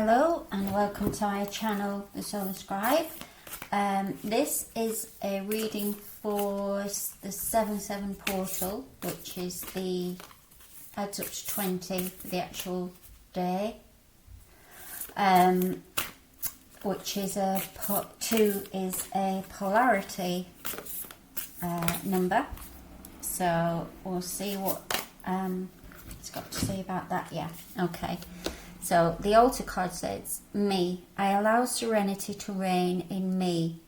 Hello and welcome to my channel, The Solar Scribe. This is a reading for the 7/7 portal, which is the adds up to 20 for the actual day, which is a 2 is a polarity number. So we'll see what it's got to say about that. Yeah, okay. So the altar card says, me, I allow serenity to reign in me.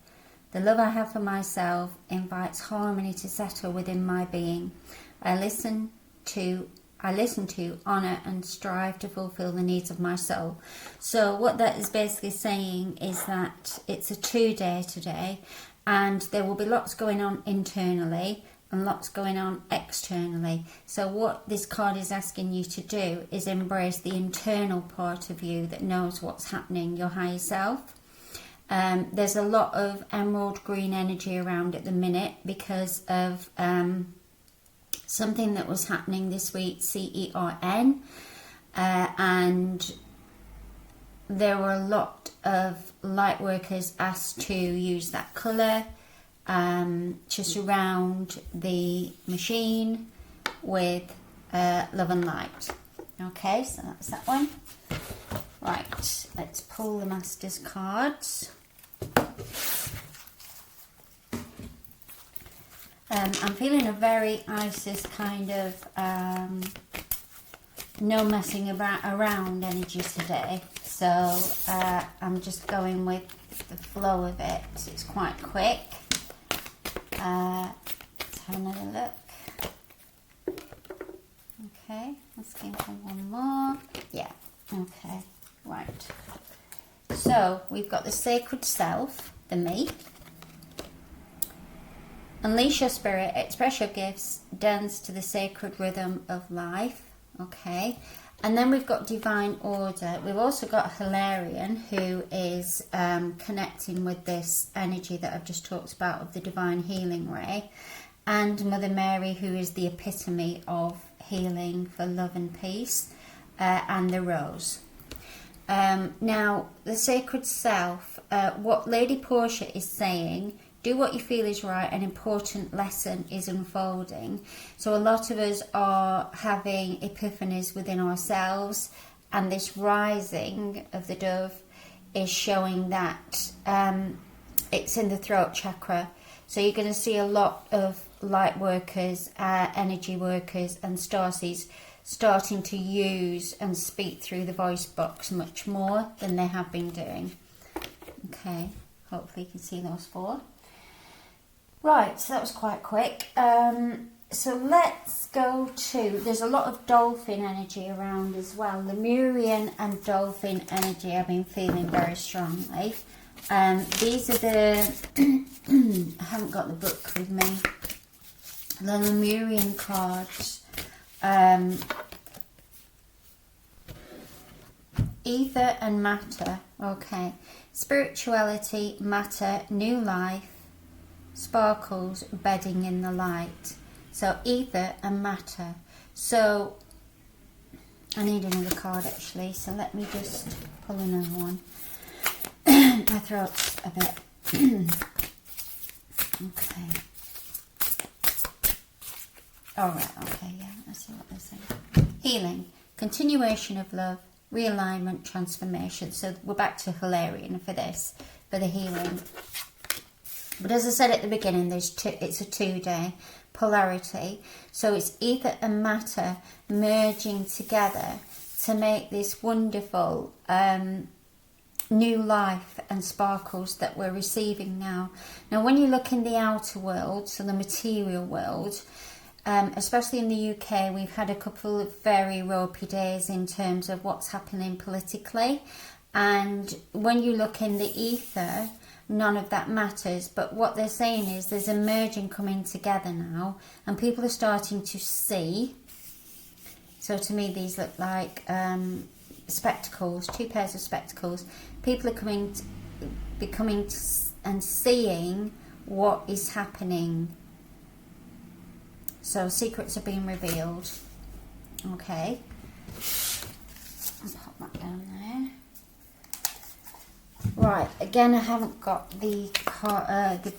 The love I have for myself invites harmony to settle within my being. I listen to, honour and strive to fulfil the needs of my soul. So what that is basically saying is that it's a 2-day today, and there will be lots going on internally and lots going on externally. So what this card is asking you to do is embrace the internal part of you that knows what's happening, your higher self. There's a lot of emerald green energy around at the minute because of something that was happening this week, CERN, and there were a lot of light workers asked to use that colour to surround the machine with love and light. Okay, so that's that one. Right, let's pull the Master's cards. I'm feeling a very Isis kind of no messing around energy today. So I'm just going with the flow of it. It's quite quick. Let's have another look. Okay, let's go for one more. Yeah, okay, right. So we've got the sacred self, the me. Unleash your spirit, express your gifts, dance to the sacred rhythm of life. Okay, and then we've got divine order. We've also got Hilarion, who is connecting with this energy that I've just talked about of the divine healing ray, and Mother Mary, who is the epitome of healing for love and peace, and the rose. Now, the sacred self, what Lady Portia is saying, do what you feel is right, an important lesson is unfolding. So a lot of us are having epiphanies within ourselves, and this rising of the dove is showing that it's in the throat chakra. So you're going to see a lot of light workers, energy workers and starseeds starting to use and speak through the voice box much more than they have been doing. Okay, hopefully you can see those 4. Right, so that was quite quick. So let's go to, there's a lot of dolphin energy around as well. Lemurian and dolphin energy I've been feeling very strongly. These are the, I haven't got the book with me, the Lemurian cards. Ether and matter, okay. Spirituality, matter, new life, sparkles, bedding in the light. So ether and matter. So I need another card actually, so let me just pull another one. My throat's a bit okay. Alright, okay, yeah, let's see what they're saying. Healing, continuation of love, realignment, transformation. So we're back to Hilarion for this, for the healing. But as I said at the beginning, it's a 2-day polarity. So it's ether and matter merging together to make this wonderful new life and sparkles that we're receiving now. Now, when you look in the outer world, so the material world, especially in the UK, we've had a couple of very ropey days in terms of what's happening politically. And when you look in the ether, none of that matters. But what they're saying is there's a merging coming together now, and people are starting to see. So to me, these look like spectacles, 2 pairs of spectacles. People are becoming and seeing what is happening. So secrets are being revealed. Okay, I'll pop that down there. Right, again, I haven't got the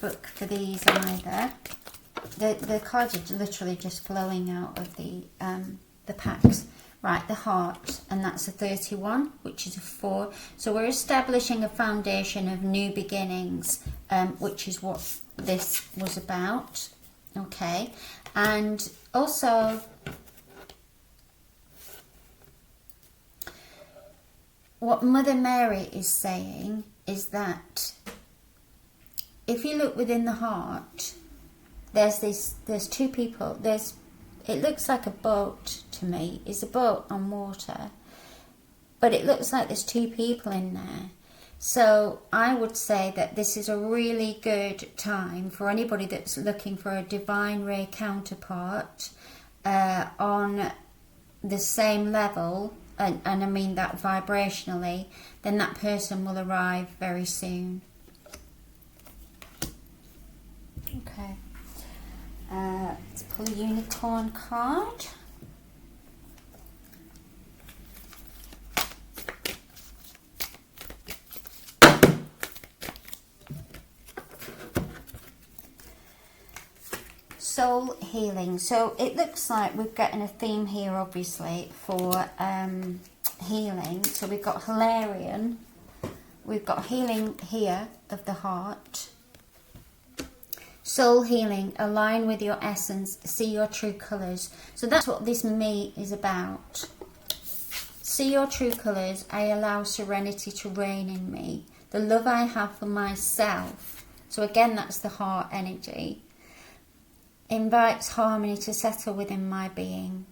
book for these either. The cards are literally just flowing out of the packs. Right, the heart, and that's a 31, which is a 4. So we're establishing a foundation of new beginnings, which is what this was about. Okay, and also what Mother Mary is saying is that if you look within the heart, there's two people. It looks like a boat to me. It's a boat on water, but it looks like there's two people in there. So I would say that this is a really good time for anybody that's looking for a divine ray counterpart on the same level, and I mean that vibrationally, then that person will arrive very soon. Okay. Let's pull a unicorn card. Soul healing. So it looks like we're getting a theme here, obviously, for healing. So we've got Hilarion. We've got healing here of the heart. Soul healing, align with your essence, see your true colours. So that's what this me is about. See your true colours, I allow serenity to reign in me. The love I have for myself, so again that's the heart energy, invites harmony to settle within my being.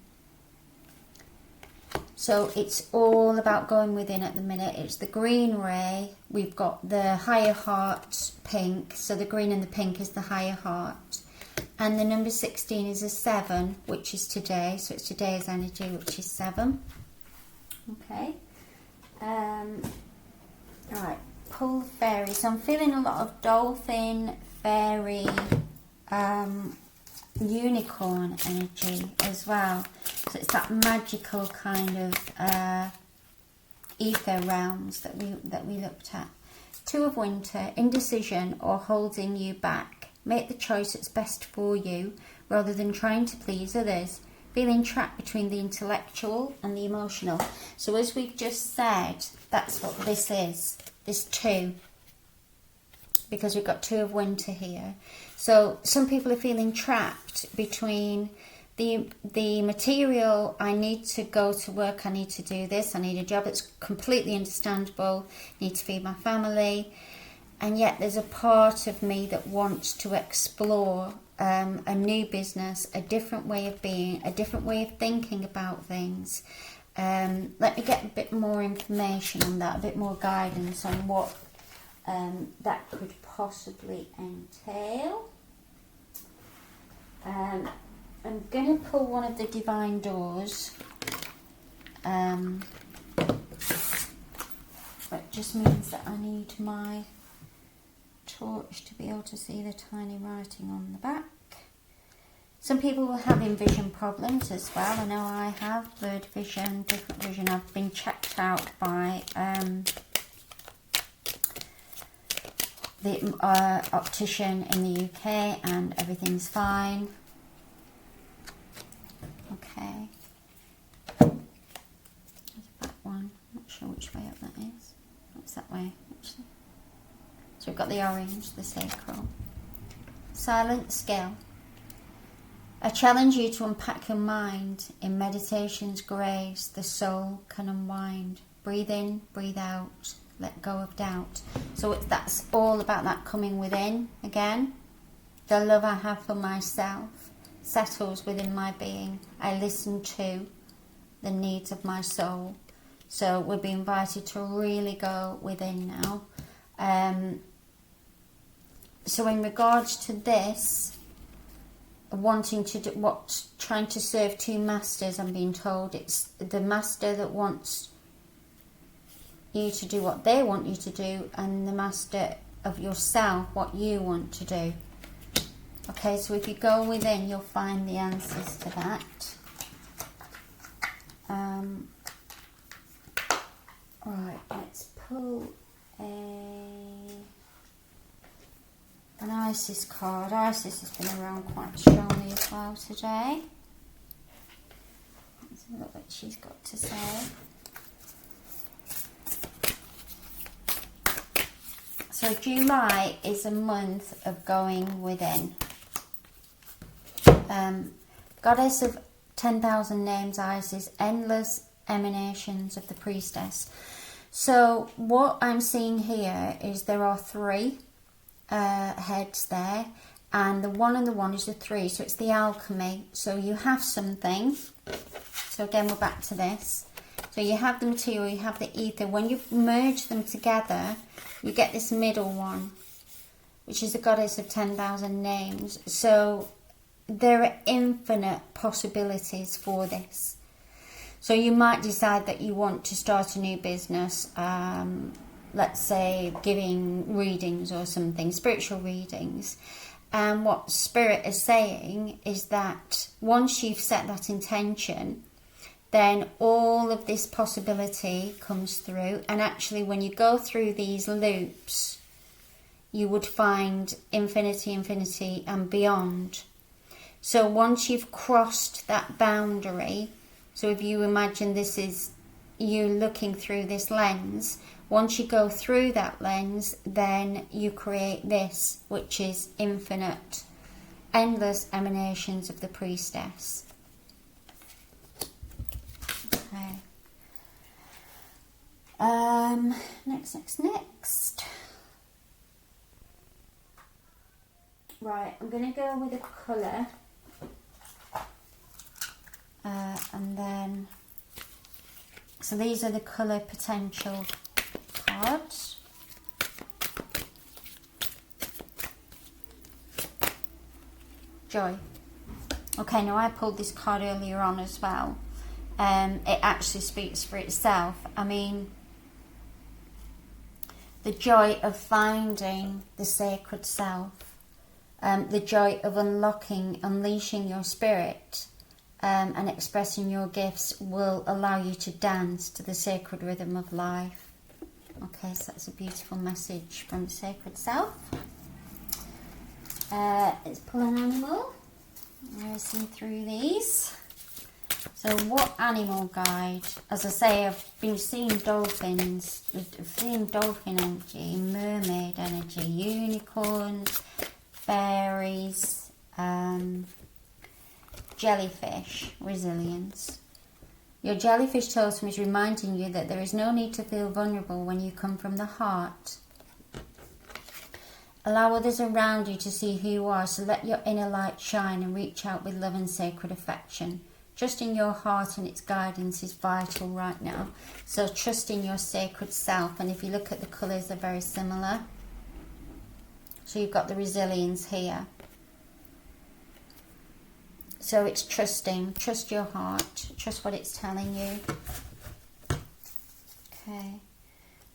So it's all about going within at the minute. It's the green ray. We've got the higher heart pink. So the green and the pink is the higher heart. And the number 16 is a 7, which is today. So it's today's energy, which is 7. Okay. Alright, pull fairy. So I'm feeling a lot of dolphin, fairy, unicorn energy as well. So it's that magical kind of ether realms that we looked at. 2 of winter, indecision or holding you back. Make the choice that's best for you rather than trying to please others. Feeling trapped between the intellectual and the emotional. So as we've just said, that's what this is. This 2. Because we've got 2 of winter here. So some people are feeling trapped between the material, I need to go to work, I need to do this, I need a job, it's completely understandable, need to feed my family, and yet there's a part of me that wants to explore a new business, a different way of being, a different way of thinking about things. Let me get a bit more information on that, a bit more guidance on what that could possibly entail. I'm going to pull one of the divine doors. That just means that I need my torch to be able to see the tiny writing on the back. Some people will have vision problems as well. I know I have blurred vision, different vision. I've been checked out by the optician in the UK and everything's fine. Okay. There's a back one. Not sure which way up that is. It's that way, actually. So we've got the orange, the sacral. Silent skill. I challenge you to unpack your mind. In meditation's grace, the soul can unwind. Breathe in, breathe out. Let go of doubt. So that's all about that coming within again. The love I have for myself settles within my being. I listen to the needs of my soul. So we'll be invited to really go within now. So in regards to this, wanting to do trying to serve 2 masters, I'm being told it's the master that wants you to do what they want you to do, and the master of yourself what you want to do. Okay, so if you go within, you'll find the answers to that. Right, let's pull a Isis card. Isis has been around quite strongly as well today. Let's have a look what she's got to say. So July is a month of going within. Goddess of 10,000 names, Isis, endless emanations of the priestess. So what I'm seeing here is there are 3 heads there, and the 1 and the 1 is the 3, so it's the alchemy. So you have something, so again we're back to this. So you have the material, you have the ether. When you merge them together, you get this middle one, which is the goddess of 10,000 names. So there are infinite possibilities for this. So you might decide that you want to start a new business, let's say giving readings or something, spiritual readings. And what Spirit is saying is that once you've set that intention, then all of this possibility comes through. And actually when you go through these loops, you would find infinity, infinity and beyond. So once you've crossed that boundary, so if you imagine this is you looking through this lens, once you go through that lens, then you create this, which is infinite, endless emanations of the priestess. Okay. Next. Right, I'm going to go with a colour. And then, so these are the colour potential cards. Joy. Okay, now I pulled this card earlier on as well. It actually speaks for itself. I mean, the joy of finding the sacred self, the joy of unleashing your spirit, and expressing your gifts will allow you to dance to the sacred rhythm of life. Okay, so that's a beautiful message from the sacred self. Let's pull an animal. Racing through these. So what animal guide? As I say, I've been seeing dolphins, I've seen dolphin energy, mermaid energy, unicorns, fairies, jellyfish, resilience. Your jellyfish totem is reminding you that there is no need to feel vulnerable when you come from the heart. Allow others around you to see who you are, so let your inner light shine and reach out with love and sacred affection. Trusting your heart and its guidance is vital right now. So trusting your sacred self, and if you look at the colours, they're very similar. So you've got the resilience here. So it's trusting, trust your heart, trust what it's telling you. Okay,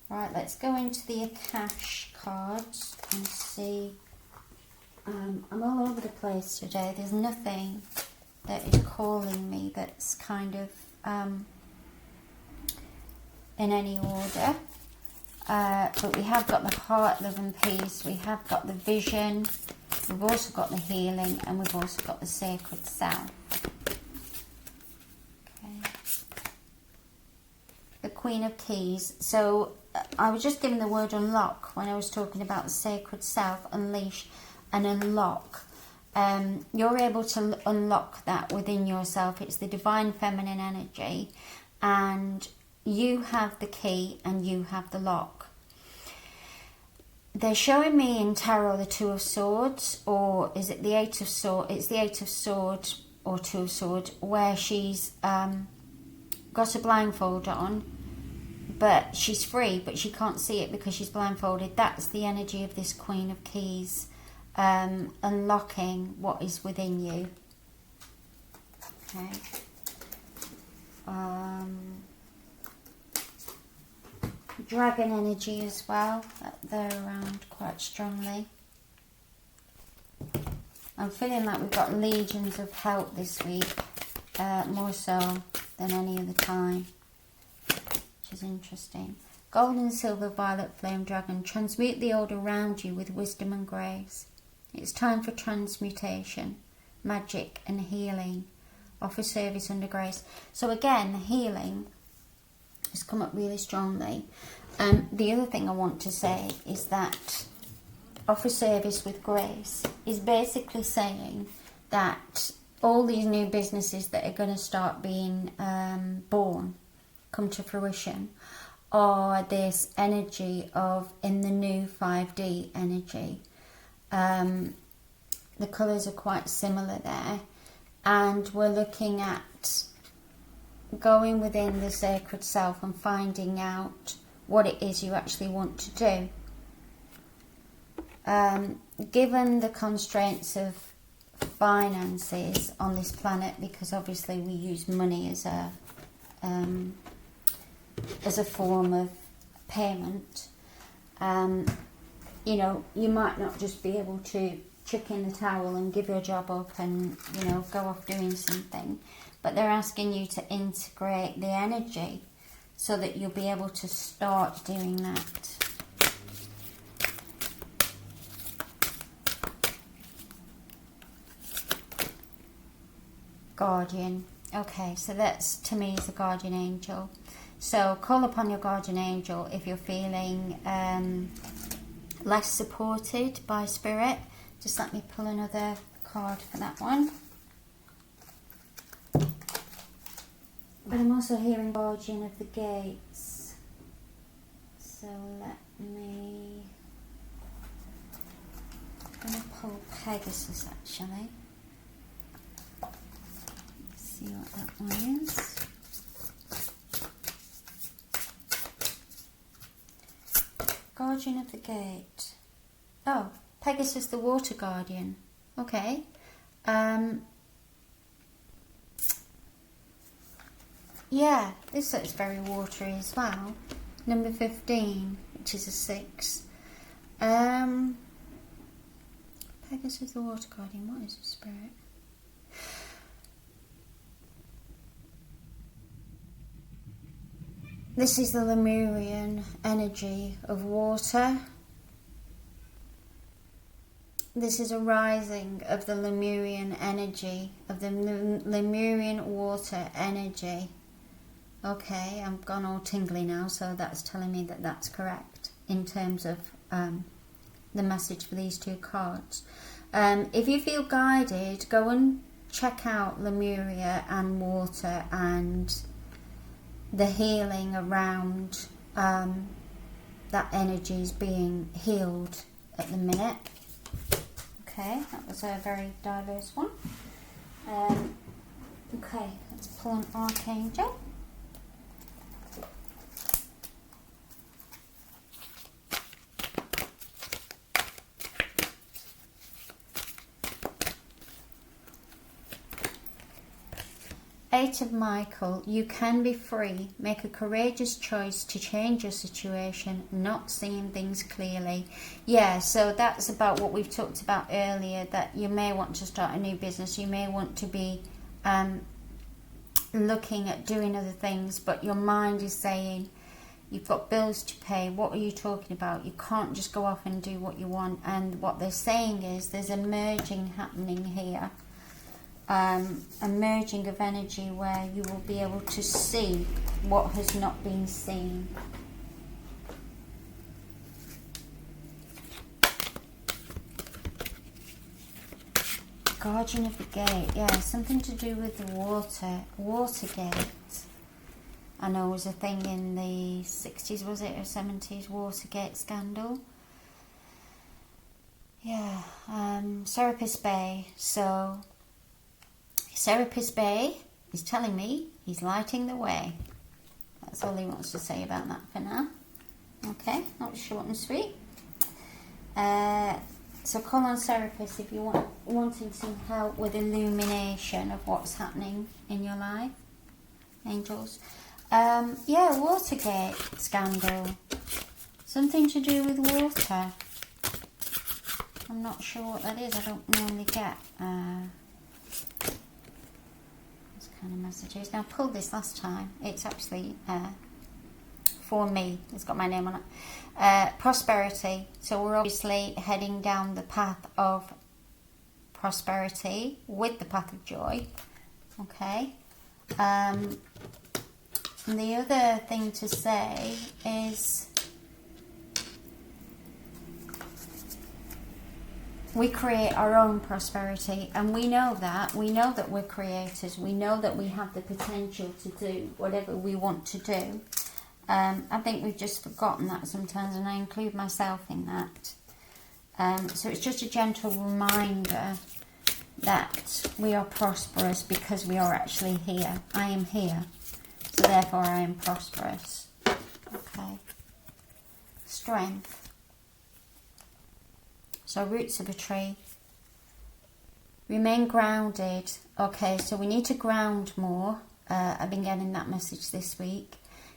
right, let's go into the Akash cards and see. I'm all over the place today. There's nothing that is calling me that's kind of in any order. But we have got the heart, love and peace. We have got the vision. We've also got the healing, and we've also got the sacred self. Okay. The Queen of Keys. So I was just given the word unlock when I was talking about the sacred self, unleash and unlock. You're able to unlock that within yourself. It's the divine feminine energy, and you have the key and you have the lock. They're showing me in tarot the Two of Swords, or is it the Eight of Swords? It's the Eight of Swords or Two of Swords, where she's got a blindfold on, but she's free, but she can't see it because she's blindfolded. That's the energy of this Queen of Keys, unlocking what is within you. Okay. Dragon energy as well, they're around quite strongly. I'm feeling like we've got legions of help this week, more so than any other time, which is interesting. Gold and silver, violet, flame dragon, transmute the old around you with wisdom and grace. It's time for transmutation, magic and healing. Offer service under grace. So again, the healing has come up really strongly. The other thing I want to say is that offer service with grace is basically saying that all these new businesses that are going to start being born, come to fruition, are this energy of, in the new 5D energy. The colours are quite similar there, and we're looking at going within the sacred self and finding out what it is you actually want to do. Given the constraints of finances on this planet, because obviously we use money as a form of payment, you know, you might not just be able to chuck in the towel and give your job up and, you know, go off doing something, but they're asking you to integrate the energy so that you'll be able to start doing that. Guardian. Okay, so that's, to me, is the guardian angel. So call upon your guardian angel if you're feeling less supported by spirit. Just let me pull another card for that one. But I'm also hearing guardian of the gates. So let me... I'm going to pull Pegasus actually. Let's see what that one is. Guardian of the gate. Oh, Pegasus the water guardian. Okay. Yeah, this looks very watery as well. Number 15, which is a 6. Pegasus the water guardian. What is the spirit? This is the Lemurian energy of water. This is a rising of the Lemurian energy, of the Lemurian water energy. Okay, I've gone all tingly now, so that's telling me that that's correct in terms of the message for these two cards. If you feel guided, go and check out Lemuria and water and the healing around that energy is being healed at the minute. Okay, that was a very diverse one. Okay, let's pull an archangel. Eight of Michael, you can be free. Make a courageous choice to change your situation, not seeing things clearly. Yeah, so that's about what we've talked about earlier, that you may want to start a new business. You may want to be looking at doing other things, but your mind is saying, you've got bills to pay. What are you talking about? You can't just go off and do what you want. And what they're saying is there's a merging happening here. A merging of energy where you will be able to see what has not been seen. Guardian of the gate, yeah, something to do with the Watergate. I know it was a thing in the 60s, was it, or 70s, Watergate scandal. Yeah, Serapis Bay, so Serapis Bay is telling me he's lighting the way. That's all he wants to say about that for now. Okay, that was short and sweet. So call on Serapis if you wanting some help with illumination of what's happening in your life. Angels. Yeah, Watergate scandal. Kind of messages. Now I pulled this last time. It's actually for me. It's got my name on it. Prosperity. So we're obviously heading down the path of prosperity with the Path of Joy. Okay. And the other thing to say is we create our own prosperity, and we know that we're creators. We know that we have the potential to do whatever we want to do. I think we've just forgotten that sometimes, and I include myself in that. So it's just a gentle reminder that we are prosperous because we are actually here. I am here, so therefore I am prosperous. Okay. Strength. So roots of a tree. Remain grounded. Okay, so we need to ground more. I've been getting that message this week.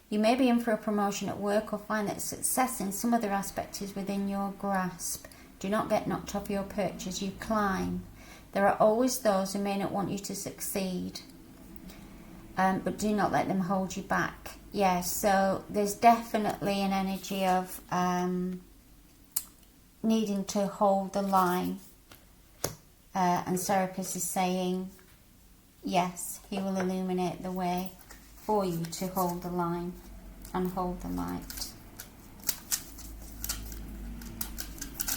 You may be in for a promotion at work or find that success in some other aspect is within your grasp. Do not get knocked off your perch as you climb. There are always those who may not want you to succeed, but do not let them hold you back. Yes, so there's definitely an energy of needing to hold the line, and Serapis is saying yes, he will illuminate the way for you to hold the line and hold the light.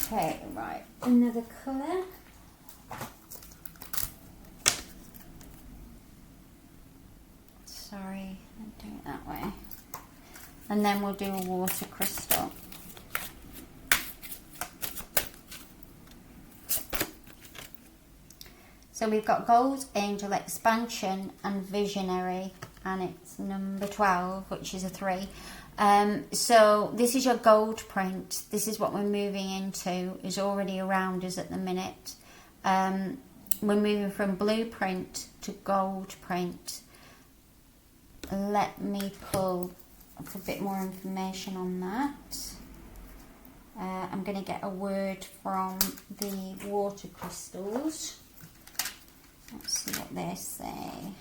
Okay, right, another colour. Sorry, I'm doing it that way. And then we'll do a water crystal. So we've got Gold, Angel, Expansion and Visionary, and it's number 12, which is a 3. So this is your gold print. This is what we're moving into, is already around us at the minute. We're moving from blueprint to gold print. Let me pull up a bit more information on that. I'm going to get a word from the water crystals. Let's see what they say.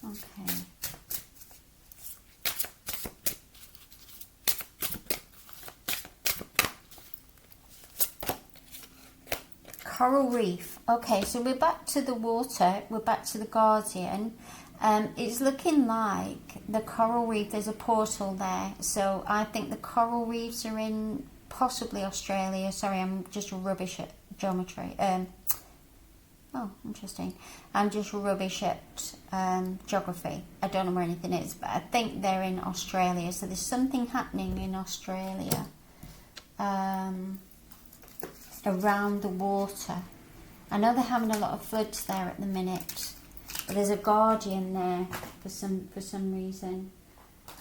Okay. Coral reef. Okay, so we're back to the water. We're back to the Guardian. It's looking like the coral reef, there's a portal there. So I think the coral reefs are in possibly Australia. Sorry, I'm just rubbish at geometry. Oh, interesting. I'm just rubbish at geography. I don't know where anything is, but I think they're in Australia. So there's something happening in Australia around the water. I know they're having a lot of floods there at the minute, but there's a guardian there for some reason.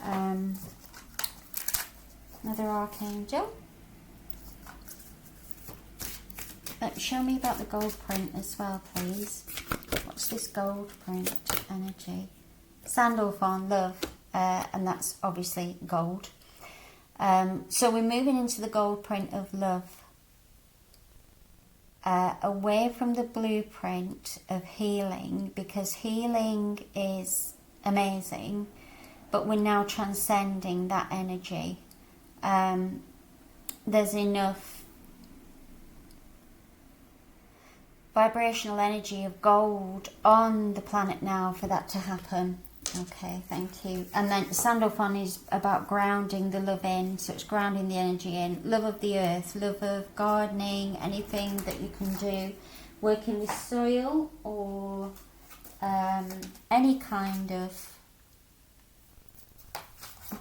Another archangel. Show me about the gold print as well, please. What's this gold print energy? Sandalphon, love, and that's obviously gold. So we're moving into the gold print of love. Away from the blueprint of healing, because healing is amazing, but we're now transcending that energy. There's enough vibrational energy of gold on the planet now for that to happen. Okay, thank you. And then Sandalphon is about grounding the love in, so it's grounding the energy in. Love of the earth, love of gardening, anything that you can do, working with soil or any kind of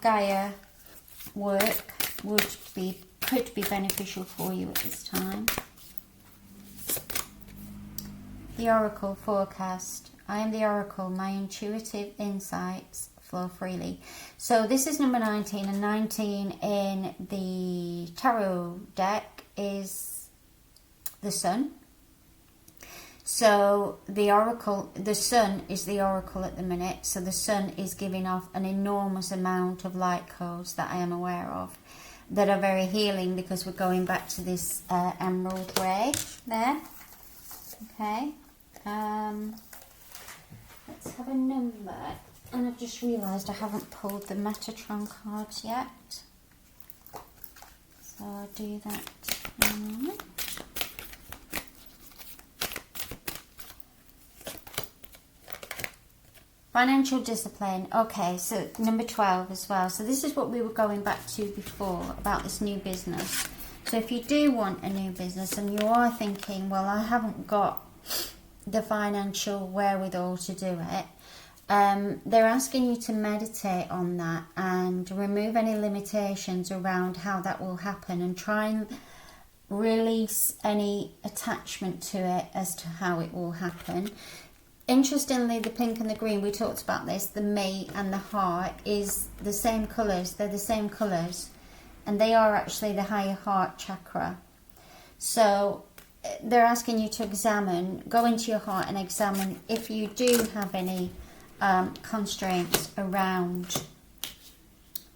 Gaia work could be beneficial for you at this time. The Oracle forecast. I am the Oracle. My intuitive insights flow freely. So this is number 19, and 19 in the tarot deck is the Sun. So the Oracle, the Sun is the Oracle at the minute. So the Sun is giving off an enormous amount of light codes that I am aware of that are very healing, because we're going back to this emerald ray there. Okay. Let's have a number. And I've just realised I haven't pulled the Metatron cards yet. So I'll do that in a moment. Financial discipline. Okay, so number 12 as well. So this is what we were going back to before about this new business. So if you do want a new business and you are thinking, well, I haven't got the financial wherewithal to do it, they're asking you to meditate on that and remove any limitations around how that will happen and try and release any attachment to it as to how it will happen. Interestingly, the pink and the green, we talked about this, the me and the heart is the same colours. They're the same colours. And they are actually the higher heart chakra. So they're asking you to examine, go into your heart and examine if you do have any constraints around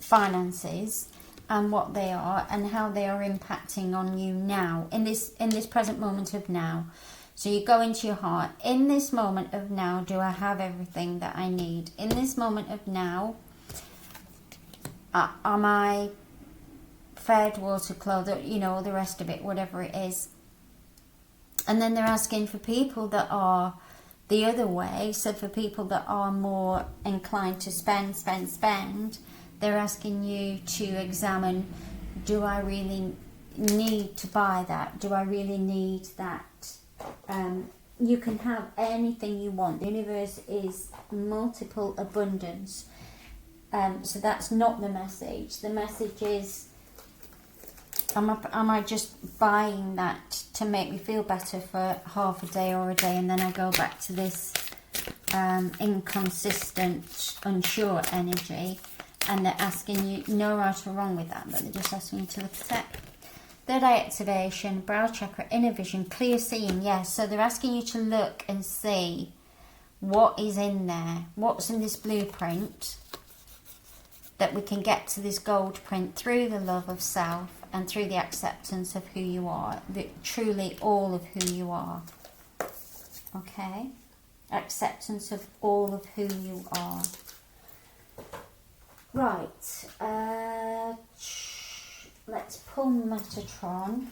finances and what they are and how they are impacting on you now, in this present moment of now. So you go into your heart. In this moment of now, do I have everything that I need? In this moment of now, am I fed, water, clothed, you know, all the rest of it, whatever it is. And then they're asking for people that are the other way. So for people that are more inclined to spend, they're asking you to examine, do I really need to buy that? Do I really need that? You can have anything you want. The universe is multiple abundance. So that's not the message. The message is, am I just buying that to make me feel better for half a day or a day, and then I go back to this inconsistent, unsure energy, and they're asking you, no right or wrong with that, but they're just asking you to look at it. Third eye activation, brow chakra, inner vision, clear seeing, yes. So they're asking you to look and see what is in there, what's in this blueprint, that we can get to this gold print through the love of self and through the acceptance of who you are, truly all of who you are. Okay? Acceptance of all of who you are. Right. Let's pull Metatron.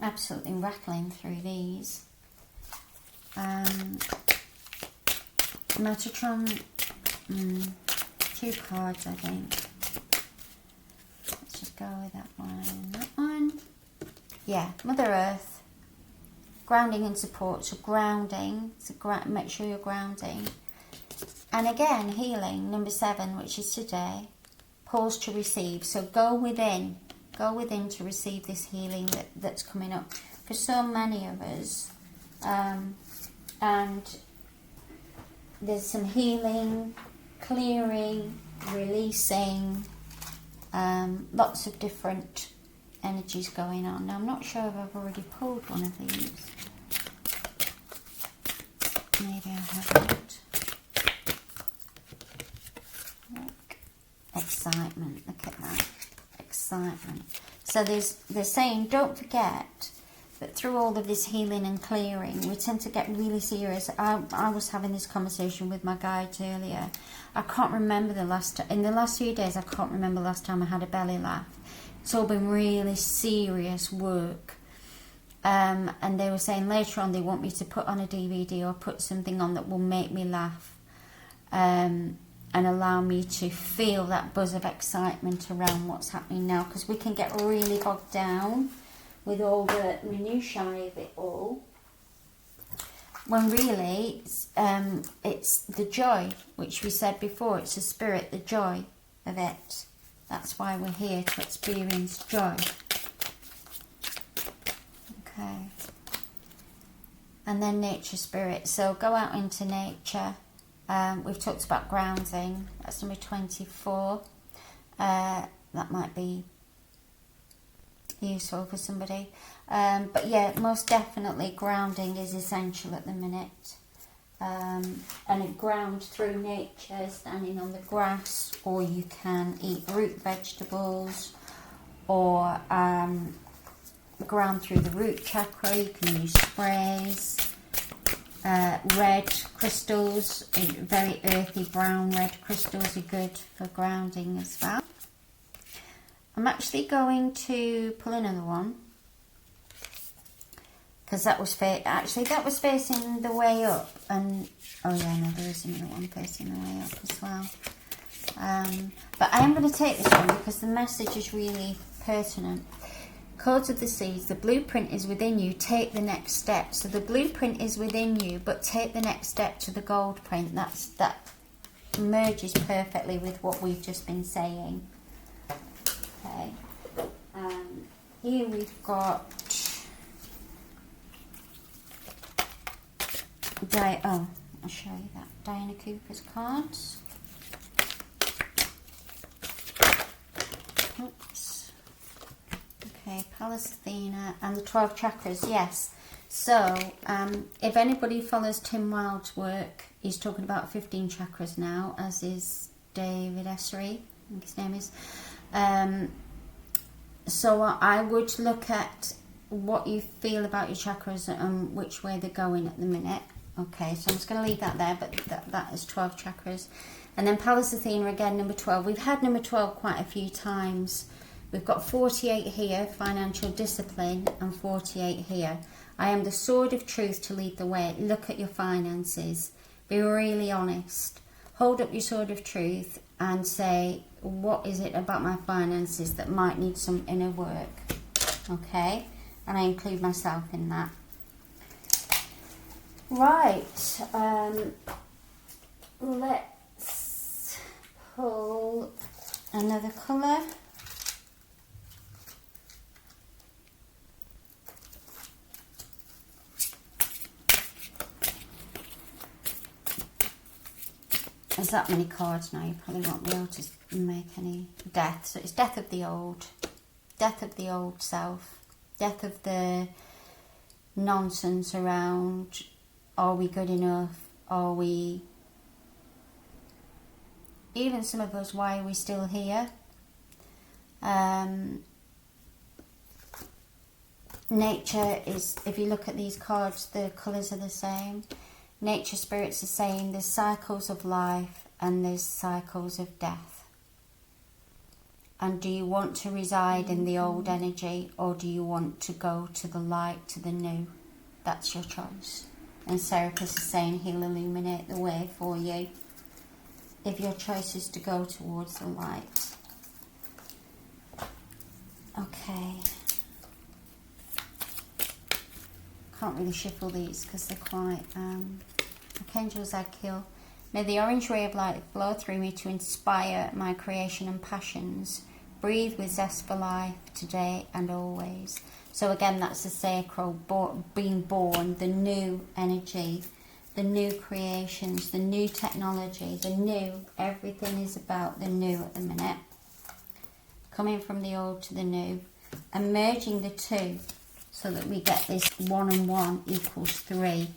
Absolutely rattling through these. Metatron, 2 cards, I think. Let's just go with that one. That one. Yeah, Mother Earth. Grounding and support. So grounding. So make sure you're grounding. And again, healing, number 7, which is today. Pause to receive. So go within. Go within to receive this healing that's coming up for so many of us. And there's some healing, clearing, releasing, lots of different energies going on. Now, I'm not sure if I've already pulled one of these. Maybe I haven't. Look. Excitement. Look at that. Excitement. So they're saying, don't forget that through all of this healing and clearing, we tend to get really serious. I was having this conversation with my guides earlier. I can't remember in the last few days, I can't remember the last time I had a belly laugh. It's all been really serious work. And they were saying later on they want me to put on a DVD or put something on that will make me laugh. And allow me to feel that buzz of excitement around what's happening now. Because we can get really bogged down with all the minutiae of it all, when really it's the joy, which we said before, it's the spirit, the joy of it. That's why we're here, to experience joy. Okay. And then nature spirit. So go out into nature. We've talked about grounding. That's number 24. That might be useful for somebody. But yeah, most definitely grounding is essential at the minute. And it ground through nature, standing on the grass, or you can eat root vegetables, or ground through the root chakra. You can use sprays. Red crystals, very earthy brown red crystals are good for grounding as well. I'm actually going to pull another one, because that was facing the way up, and oh yeah, no, there is another one facing the way up as well. But I am going to take this one because the message is really pertinent. Codes of the Seeds, the blueprint is within you, take the next step. So the blueprint is within you, but take the next step to the gold print. That merges perfectly with what we've just been saying. Okay. Here we've got I'll show you that. Diana Cooper's cards. Oops. Okay, Pallas Athena and the 12 chakras, yes. So, if anybody follows Tim Wilde's work, he's talking about 15 chakras now, as is David Essery, I think his name is. So I would look at what you feel about your chakras and which way they're going at the minute. Okay, so I'm just going to leave that there, but that is 12 chakras. And then Pallas Athena again, number 12. We've had number 12 quite a few times. We've got 48 here, financial discipline, and 48 here. I am the sword of truth to lead the way. Look at your finances. Be really honest. Hold up your sword of truth and say, what is it about my finances that might need some inner work? Okay? And I include myself in that. Right. Let's pull another colour. There's that many cards now, you probably won't be able to make any. Death. So it's death of the old self, death of the nonsense around, are we good enough, are we, even some of us, why are we still here? Nature is, if you look at these cards, the colours are the same. Nature spirits are saying there's cycles of life and there's cycles of death. And do you want to reside in the old energy, or do you want to go to the light, to the new? That's your choice. And Serapis is saying he'll illuminate the way for you if your choice is to go towards the light. Okay. Can't really shuffle these because they're quite... Archangel Zadkiel. May the orange ray of light flow through me to inspire my creation and passions. Breathe with zest for life today and always. So again, that's the sacral, being born, the new energy, the new creations, the new technology, the new. Everything is about the new at the minute. Coming from the old to the new and merging the two so that we get this 1 and 1 equals 3.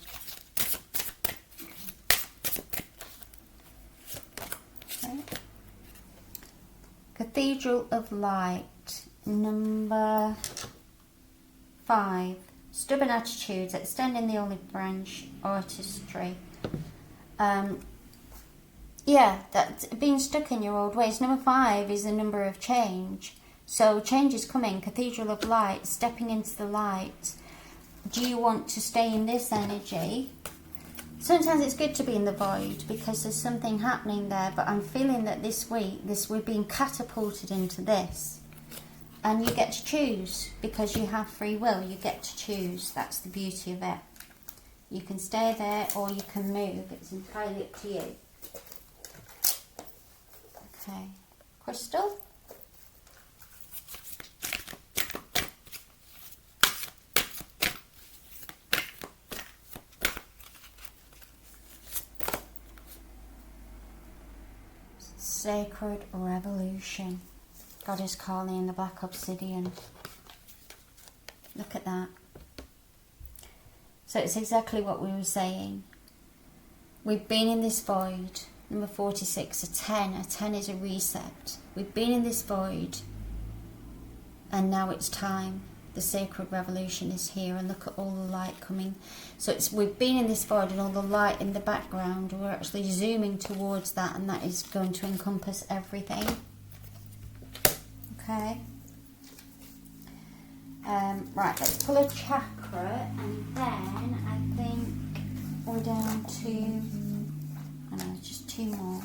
Cathedral of Light, number 5. Stubborn attitudes, extending the olive branch, artistry. Yeah, that being stuck in your old ways. Number 5 is the number of change. So change is coming. Cathedral of Light, stepping into the light. Do you want to stay in this energy? Sometimes it's good to be in the void because there's something happening there, but I'm feeling that this week, we're being catapulted into this. And you get to choose because you have free will. You get to choose. That's the beauty of it. You can stay there or you can move. It's entirely up to you. Okay. Crystal. Sacred Revolution. God is calling in the black obsidian. Look at that. So it's exactly what we were saying. We've been in this void. Number 46, a 10. A 10 is a reset. We've been in this void. And now it's time. The sacred revolution is here, and look at all the light coming. So we've been in this void and all the light in the background. We're actually zooming towards that, and that is going to encompass everything. Okay. Right, let's pull a chakra, and then I think we're down to, oh no, just 2 more.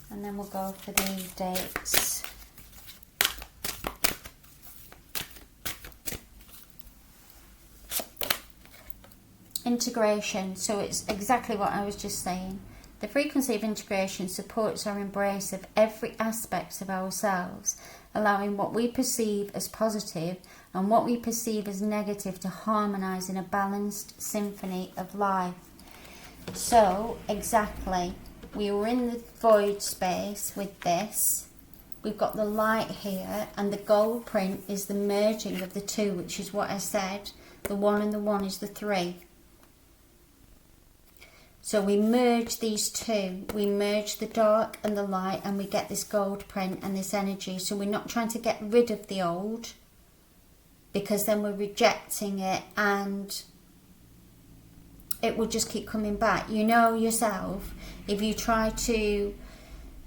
And then we'll go for the dates. Integration, so it's exactly what I was just saying. The frequency of integration supports our embrace of every aspect of ourselves, allowing what we perceive as positive and what we perceive as negative to harmonise in a balanced symphony of life. So, exactly, we were in the void space with this. We've got the light here, and the gold print is the merging of the two, which is what I said. The 1 and the 1 is the 3. So we merge these two. We merge the dark and the light, and we get this gold print and this energy. So we're not trying to get rid of the old, because then we're rejecting it and it will just keep coming back. You know yourself, if you try to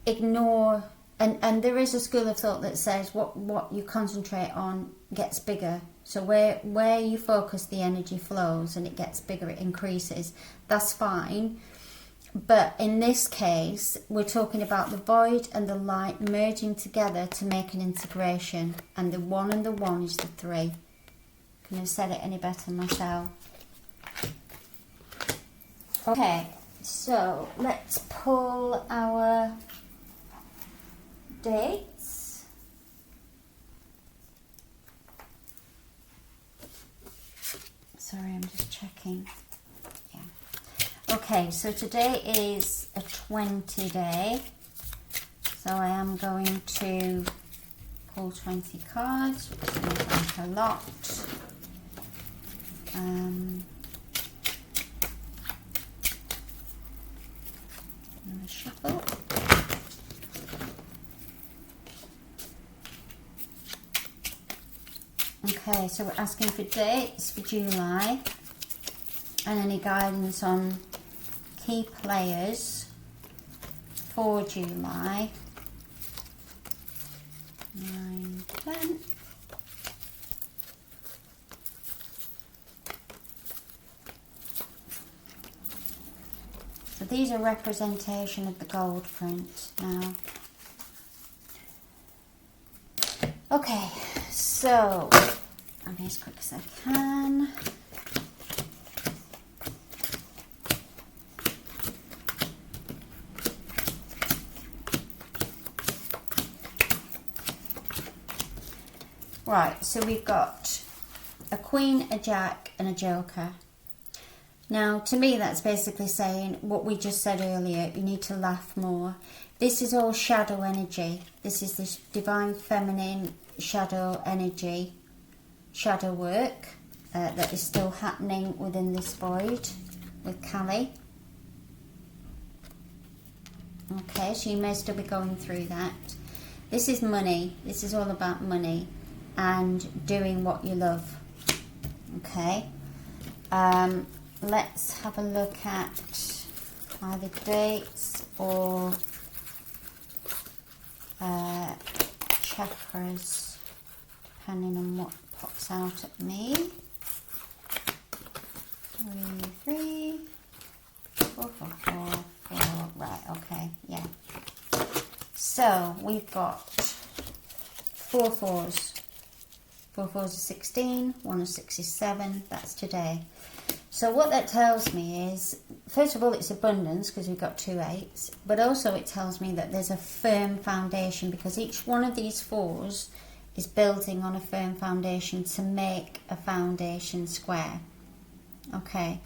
ignore, and there is a school of thought that says what you concentrate on gets bigger. So where you focus, the energy flows and it gets bigger, it increases. That's fine. But in this case, we're talking about the void and the light merging together to make an integration. And the 1 and the 1 is the 3. Couldn't have said it any better myself. Okay, so let's pull our dates. Sorry, I'm just checking. Yeah. Okay, so today is a 20 day. So I am going to pull 20 cards, which seems like a lot. Shuffle. Okay, so we're asking for dates for July and any guidance on key players for July. 9, 10. So these are representation of the gold print now. Okay, so I'll be as quick as I can. Right, so we've got a queen, a jack, and a joker. Now, to me, that's basically saying what we just said earlier, you need to laugh more. This is all shadow energy. This is the divine feminine shadow energy, shadow work that is still happening within this void with Kali. Okay, so you may still be going through that. This is money. This is all about money and doing what you love. Okay. Let's have a look at either dates or chakras, depending on what pops out at me. 3, 4, 4, 4, 4. Right, okay, yeah. So we've got 4 4s. 4 4s is 16, 1 of 6 is 7. That's today. So what that tells me is, first of all, it's abundance because we've got 2 8s, but also it tells me that there's a firm foundation, because each one of these 4s is building on a firm foundation to make a foundation square. Okay,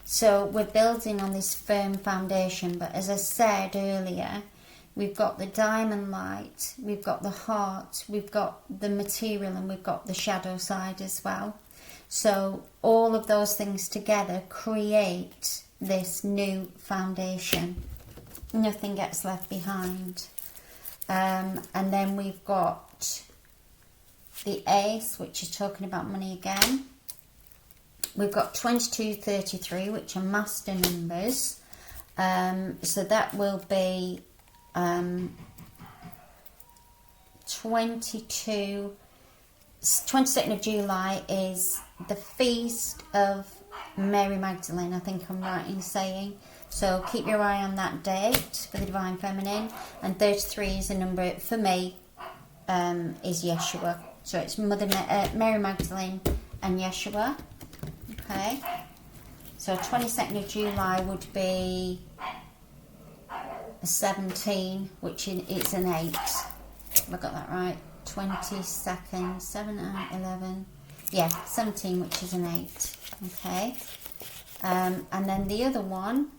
so we're building on this firm foundation, but as I said earlier, we've got the diamond light, we've got the heart, we've got the material, and we've got the shadow side as well. So all of those things together create this new foundation. Nothing gets left behind. And then we've got the ace, which is talking about money again. We've got 22, 33, which are master numbers. So that will be 12, 22nd of July is the feast of Mary Magdalene, I think I'm right in saying. So keep your eye on that date for the Divine Feminine. And 33 is a number, for me, is Yeshua. So it's Mary Magdalene and Yeshua. Okay. So 22nd of July would be a 17, which is an 8. Have I got that right? 22nd, 7, 8, 11. Yeah, 17, which is an 8. Okay. And then the other one,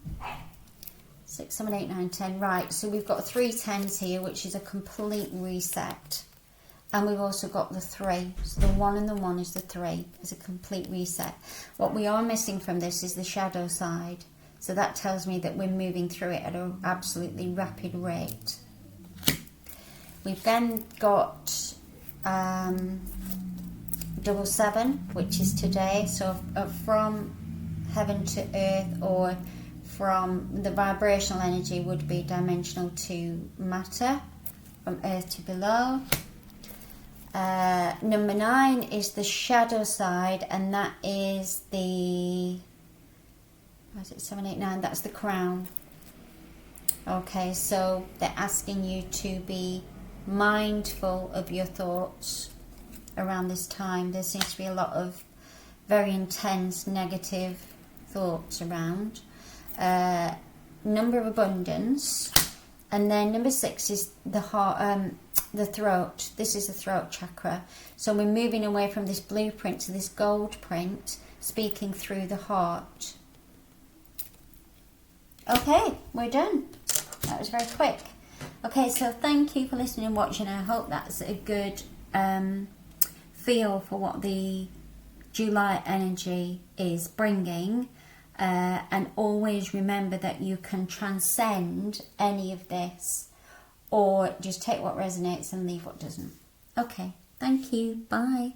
6, 7, 8, 9, 10. Right, so we've got 3 10s here, which is a complete reset. And we've also got the 3. So the 1 and the 1 is the 3. It's a complete reset. What we are missing from this is the shadow side. So that tells me that we're moving through it at an absolutely rapid rate. We've then got 777, which is today. So from heaven to earth, or from the vibrational energy would be dimensional to matter, from earth to below. Number 9 is the shadow side, and that is the, what is it, 7, 8, 9, that's the crown. Okay, so they're asking you to be mindful of your thoughts around this time. There seems to be a lot of very intense negative thoughts around. Number of abundance, and then number 6 is the heart, the throat. This is the throat chakra. So we're moving away from this blueprint to this gold print, speaking through the heart. Okay, we're done. That was very quick. Okay, so thank you for listening and watching. I hope that's a good feel for what the July energy is bringing. And always remember that you can transcend any of this, or just take what resonates and leave what doesn't. Okay, thank you. Bye.